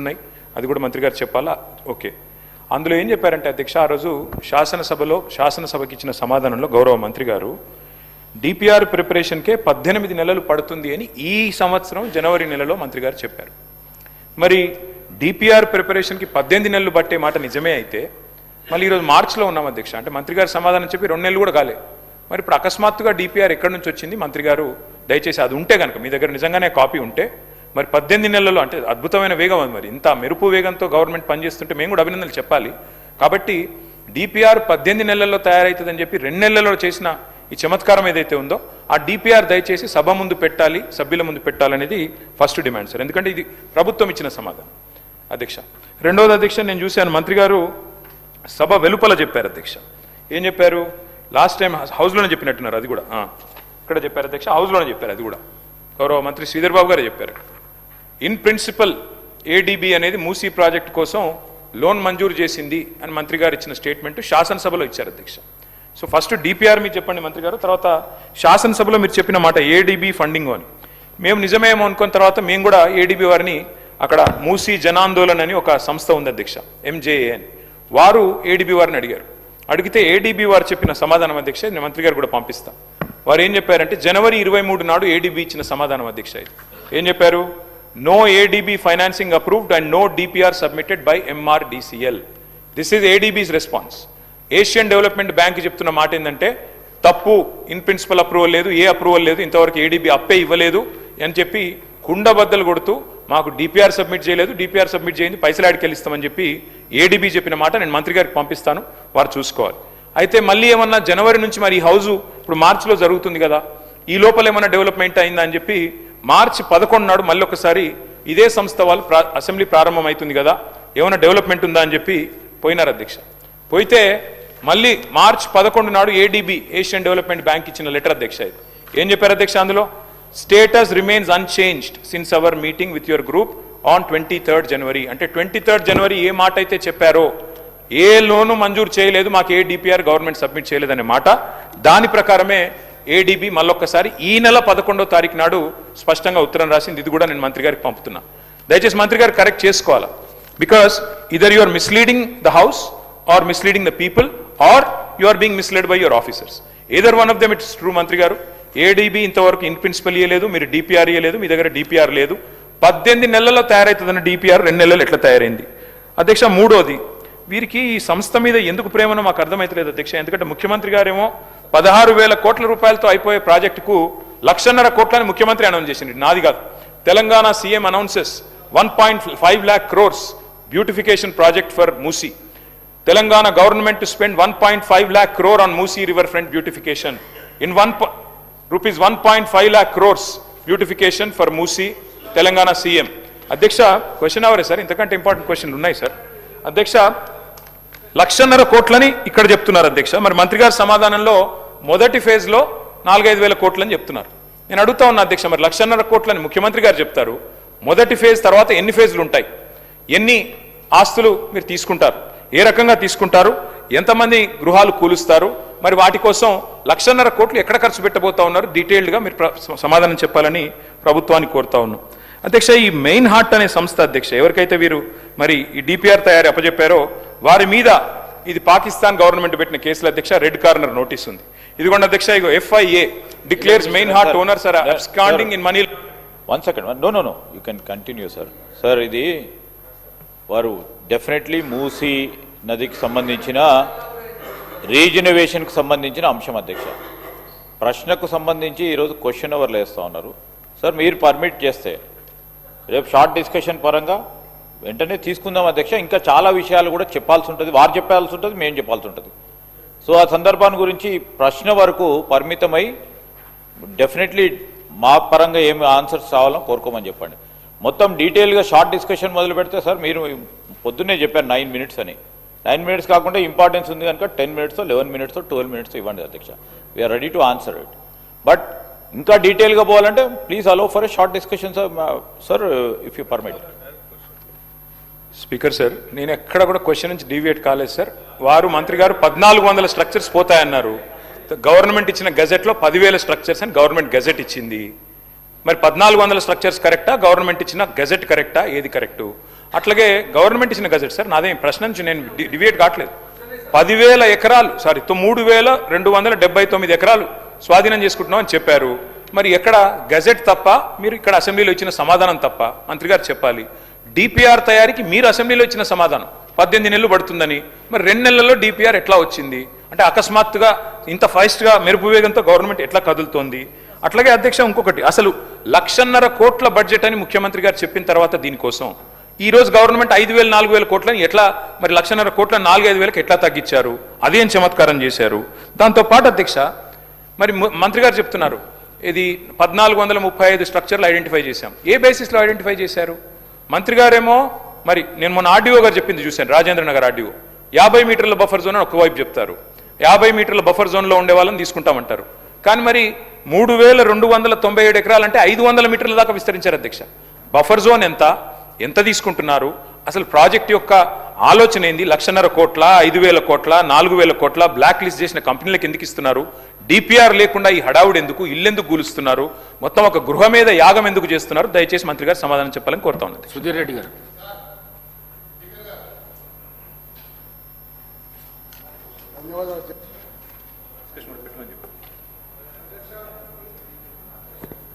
ఉన్నాయి, అది కూడా మంత్రి గారు చెప్పాలా? ఓకే. అందులో ఏం చెప్పారంటే అధ్యక్ష, ఆ రోజు శాసనసభకి ఇచ్చిన సమాధానంలో గౌరవ మంత్రి గారు డిపిఆర్ ప్రిపరేషన్కే 18 నెలలు పడుతుంది అని ఈ సంవత్సరం జనవరి నెలలో మంత్రి గారు చెప్పారు. మరి డిపిఆర్ ప్రిపరేషన్కి 18 నెలలు పట్టే మాట నిజమే అయితే మళ్ళీ ఈరోజు మార్చిలో ఉన్నాం అధ్యక్ష, అంటే మంత్రి గారు సమాధానం చెప్పి 2 నెలలు కూడా కాలే. మరి ఇప్పుడు అకస్మాత్తుగా డిపిఆర్ ఎక్కడి నుంచి వచ్చింది? మంత్రి గారు దయచేసి అది ఉంటే కనుక మీ దగ్గర నిజంగానే కాపీ ఉంటే మరి 18 నెలల్లో అంటే అద్భుతమైన వేగం అది. మరి ఇంత మెరుపు వేగంతో గవర్నమెంట్ పనిచేస్తుంటే మేము కూడా అభినందనలు చెప్పాలి. కాబట్టి డిపిఆర్ 18 నెలల్లో తయారవుతుందని చెప్పి 2 నెలల్లో చేసిన ఈ చమత్కారం ఏదైతే ఉందో ఆ డిపిఆర్ దయచేసి సభ ముందు పెట్టాలి, సభ్యుల ముందు పెట్టాలనేది ఫస్ట్ డిమాండ్ సార్. ఎందుకంటే ఇది ప్రభుత్వం ఇచ్చిన సమాధానం అధ్యక్ష. రెండవది అధ్యక్ష, నేను చూశాను మంత్రి గారు సభ వెలుపల చెప్పారు అధ్యక్ష. ఏం చెప్పారు? లాస్ట్ టైం హౌస్లోనే చెప్పినట్టున్నారు, అది కూడా ఇక్కడ చెప్పారు అధ్యక్ష, హౌస్లోనే చెప్పారు. అది కూడా గౌరవ మంత్రి శ్రీధర్ బాబు గారే చెప్పారు. ఇన్ ప్రిన్సిపల్ ఏడీబీ అనేది మూసీ ప్రాజెక్ట్ కోసం లోన్ మంజూరు చేసింది అని మంత్రి గారు ఇచ్చిన స్టేట్మెంట్ శాసనసభలో ఇచ్చారు అధ్యక్ష. సో ఫస్ట్ డిపిఆర్ మీరు చెప్పండి మంత్రి గారు, తర్వాత శాసనసభలో మీరు చెప్పిన మాట ఏడీబీ ఫండింగ్ అని మేము నిజమేమో అనుకున్న తర్వాత మేము కూడా ఏడీబీ వారిని అక్కడ మూసీ జనాందోళన్ అని ఒక సంస్థ ఉంది అధ్యక్ష, ఎంజేఏ అని, వారు ఏడీబీ వారిని అడిగారు. అడిగితే ఏడీబీ వారు చెప్పిన సమాధానం అధ్యక్ష నేను మంత్రి గారు కూడా పంపిస్తా. వారు ఏం చెప్పారంటే జనవరి 23 నాడు ఏడీబీ ఇచ్చిన సమాధానం అధ్యక్ష. ఇది ఏం చెప్పారు? No ADB financing approved and no DPR submitted by MRDCL. This is ADB's response. Asian Development Bank చెప్తున్న మాట ఏంటంటే తప్పు, ఇన్ ప్రిన్సిపల్ అప్రూవల్ లేదు, ఏ అప్రూవల్ లేదు, ఇంతవరకు ఏడీబీ అప్పే ఇవ్వలేదు అని చెప్పి కుండబద్దలు కొడుతూ మాకు డిపిఆర్ సబ్మిట్ చేయలేదు, డిపిఆర్ సబ్మిట్ చేయండి పైసలు ఆడికి వెళ్ళిస్తామని చెప్పి ఏడీబీ చెప్పిన మాట నేను మంత్రి గారికి పంపిస్తాను, వారు చూసుకోవాలి. అయితే మళ్ళీ ఏమన్నా జనవరి నుంచి మరి ఈ హౌజు ఇప్పుడు మార్చిలో జరుగుతుంది కదా, ఈ లోపల ఏమన్నా డెవలప్మెంట్ అయిందా అని చెప్పి మార్చి 11 నాడు మళ్ళీ ఒకసారి ఇదే సంస్థ వాళ్ళు అసెంబ్లీ ప్రారంభం అవుతుంది కదా ఏమైనా డెవలప్మెంట్ ఉందా అని చెప్పి పోయినారు అధ్యక్ష. పోయితే మళ్ళీ మార్చి 11 నాడు ఏడీబీ ఏషియన్ డెవలప్మెంట్ బ్యాంక్ ఇచ్చిన లెటర్ అధ్యక్ష. ఏం చెప్పారు అధ్యక్ష అందులో? Status remains unchanged since our meeting with your group on 23rd జనవరి. అంటే 23rd జనవరి ఏ మాట అయితే చెప్పారో, ఏ లోను మంజూరు చేయలేదు, మాకు ఏ డిపిఆర్ గవర్నమెంట్ సబ్మిట్ చేయలేదనే మాట, దాని ప్రకారమే ఏడీబీ మళ్ళొక్కసారి ఈ నెల 11వ తారీఖు నాడు స్పష్టంగా ఉత్తరం రాసింది. ఇది కూడా నేను మంత్రి గారికి పంపుతున్నా. దయచేసి మంత్రి గారు కరెక్ట్ చేసుకోవాలా. Because either you are misleading the house or misleading the people or you are being misled by your officers. Either one of them it's true మంత్రి గారు. ఏడీబీ ఇంతవరకు ఇన్ ప్రిన్సిపల్ ఇయ్యలేదు, మీరు డిపిఆర్ ఇయ్యలేదు, మీ దగ్గర డిపిఆర్ లేదు. 18 నెలల్లో తయారవుతుందన్న డిపిఆర్ 2 నెలలు ఎట్లా తయారైంది అధ్యక్ష? మూడోది, వీరికి ఈ సంస్థ మీద ఎందుకు ప్రేమనో మాకు అర్థమైతలేదు అధ్యక్ష. ఎందుకంటే ముఖ్యమంత్రి గారేమో 16,000 కోట్ల రూపాయలతో అయిపోయే ప్రాజెక్టుకు 1,50,000 కోట్లని ముఖ్యమంత్రి అనౌన్స్ చేసింది, నాది కాదు. Telangana CM announces 1.5 lakh crores beautification project for Musi. Telangana government to spend 1.5 lakh crore on Musi river front beautification. In rupees 1.5 lakh crores beautification for Musi. Telangana CM అధ్యక్ష. క్వశ్చన్ అవరే సార్, ఇంతకంటే ఇంపార్టెంట్ క్వశ్చన్లు ఉన్నాయి సార్. అధ్యక్ష 1,50,000 కోట్లని ఇక్కడ చెప్తున్నారు అధ్యక్ష. మరి మంత్రి గారి సమాధానంలో మొదటి ఫేజ్లో 4-5 వేల కోట్లని చెప్తున్నారు. నేను అడుగుతా ఉన్నా అధ్యక్ష, మరి 1,50,000 కోట్లని ముఖ్యమంత్రి గారు చెప్తారు, మొదటి ఫేజ్ తర్వాత ఎన్ని ఫేజ్లు ఉంటాయి, ఎన్ని ఆస్తులు మీరు తీసుకుంటారు, ఏ రకంగా తీసుకుంటారు, ఎంతమంది గృహాలు కూలుస్తారు, మరి వాటి కోసం 1,50,000 కోట్లు ఎక్కడ ఖర్చు పెట్టబోతా ఉన్నారు, డీటెయిల్డ్గా మీరు సమాధానం చెప్పాలని ప్రభుత్వాన్ని కోరుతా ఉన్నాం అధ్యక్ష. ఈ మెయిన్ హార్ట్ అనే సంస్థ అధ్యక్ష, ఎవరికైతే వీరు మరి ఈ డిపిఆర్ తయారీ అప్పచెప్పారో వారి మీద ఇది పాకిస్తాన్ గవర్నమెంట్ పెట్టిన కేసుల అధ్యక్ష రెడ్ కార్నర్ నోటీస్ ఉంది. ఇదిగోండి అధ్యక్ష, ఇగో FIA declares main heart owners are absconding in money. One second, no you can continue sir. Sir ఇది వారు డెఫినెట్లీ మూసీ నదికి సంబంధించిన రీజనరేషన్కి సంబంధించిన అంశం అధ్యక్ష. ప్రశ్నకు సంబంధించి ఈరోజు క్వశ్చన్ అవర్లు వేస్తూ ఉన్నారు సార్. మీరు పర్మిట్ చేస్తే రేపు షార్ట్ డిస్కషన్ పరంగా వెంటనే తీసుకుందాం అధ్యక్ష. ఇంకా చాలా విషయాలు కూడా చెప్పాల్సి ఉంటుంది, వారు చెప్పాల్సి ఉంటుంది, మేము చెప్పాల్సి ఉంటుంది. సో ఆ సందర్భాన్ని గురించి ప్రశ్న వరకు పరిమితమై డెఫినెట్లీ మా పరంగా ఏమి ఆన్సర్స్ కావాలో కోరుకోమని చెప్పండి. మొత్తం డీటెయిల్గా షార్ట్ డిస్కషన్ మొదలు పెడితే సార్ మీరు పొద్దున్నే చెప్పారు 9 minutes అని. 9 minutes కాకుండా ఇంపార్టెన్స్ ఉంది కనుక 10 minutes 11 minutes 12 minutes ఇవ్వండి అధ్యక్ష. We're ready to answer it. But ఇంకా డీటెయిల్గా పోవాలంటే please allow for a short discussion sir if you permit. Speaker sir, నేను ఎక్కడ కూడా క్వశ్చన్ నుంచి డీవియేట్ కాలేదు సార్. వారు మంత్రి గారు 1,400 స్ట్రక్చర్స్ పోతాయన్నారు. గవర్నమెంట్ ఇచ్చిన గెజెట్లో 10,000 స్ట్రక్చర్స్ అని గవర్నమెంట్ గెజెట్ ఇచ్చింది. మరి 1,400 స్ట్రక్చర్స్ కరెక్టా, గవర్నమెంట్ ఇచ్చిన గెజెట్ కరెక్టా, ఏది కరెక్టు? అట్లాగే గవర్నమెంట్ ఇచ్చిన గజెట్ సార్, నాదేం ప్రశ్న నుంచి నేను డివేట్ కావట్లేదు. 10,000 ఎకరాలు 3,279 ఎకరాలు స్వాధీనం చేసుకుంటున్నాం అని చెప్పారు. మరి ఎక్కడ గజెట్ తప్ప, మీరు ఇక్కడ అసెంబ్లీలో ఇచ్చిన సమాధానం తప్ప మంత్రి గారు చెప్పాలి. డిపిఆర్ తయారీకి మీరు అసెంబ్లీలో ఇచ్చిన సమాధానం 18 నెలలు పడుతుందని, మరి 2 నెలల్లో డిపిఆర్ ఎట్లా వచ్చింది అంటే అకస్మాత్తుగా ఇంత ఫాస్ట్గా మెరుపు వేగంతో గవర్నమెంట్ ఎట్లా కదులుతోంది? అట్లాగే అధ్యక్ష ఇంకొకటి, అసలు 1,50,000 కోట్ల బడ్జెట్ అని ముఖ్యమంత్రి గారు చెప్పిన తర్వాత దీనికోసం ఈ రోజు గవర్నమెంట్ 5,000 4,000 కోట్లని ఎట్లా, మరి 1,50,000 కోట్ల 4-5 వేలకు ఎట్లా తగ్గించారు? అదేం చమత్కారం చేశారు? దాంతోపాటు అధ్యక్ష, మరి మంత్రి గారు చెప్తున్నారు ఇది 1,435 స్ట్రక్చర్లు ఐడెంటిఫై చేశాం. ఏ బేసిస్లో ఐడెంటిఫై చేశారు? మంత్రి గారేమో, మరి నేను మొన్న ఆర్డీఓ గారు చెప్పింది చూశాను, రాజేంద్ర నగర్ ఆర్డీఓ 50 మీటర్ల బఫర్ జోన్ అని ఒకవైపు చెప్తారు, 50 మీటర్ల బఫర్ జోన్లో ఉండే వాళ్ళని తీసుకుంటామంటారు. కానీ మరి 3,297 ఎకరాలంటే 500 మీటర్ల దాకా విస్తరించారు అధ్యక్ష. బఫర్ జోన్ ఎంత తీసుకుంటున్నారు? అసలు ప్రాజెక్ట్ యొక్క ఆలోచన ఏంది? 1,50,000 కోట్ల, 5,000 కోట్ల, 4,000 కోట్ల బ్లాక్ లిస్ట్ చేసిన కంపెనీలకు ఎందుకు ఇస్తున్నారు? డిపిఆర్ లేకుండా ఈ హడావుడు ఎందుకు? ఇల్లెందుకు కూలుస్తున్నారు? మొత్తం ఒక గృహ మీద యాగం ఎందుకు చేస్తున్నారు? దయచేసి మంత్రి గారు సమాధానం చెప్పాలని కోరుతా ఉన్నది. సుధీర్ రెడ్డి గారు.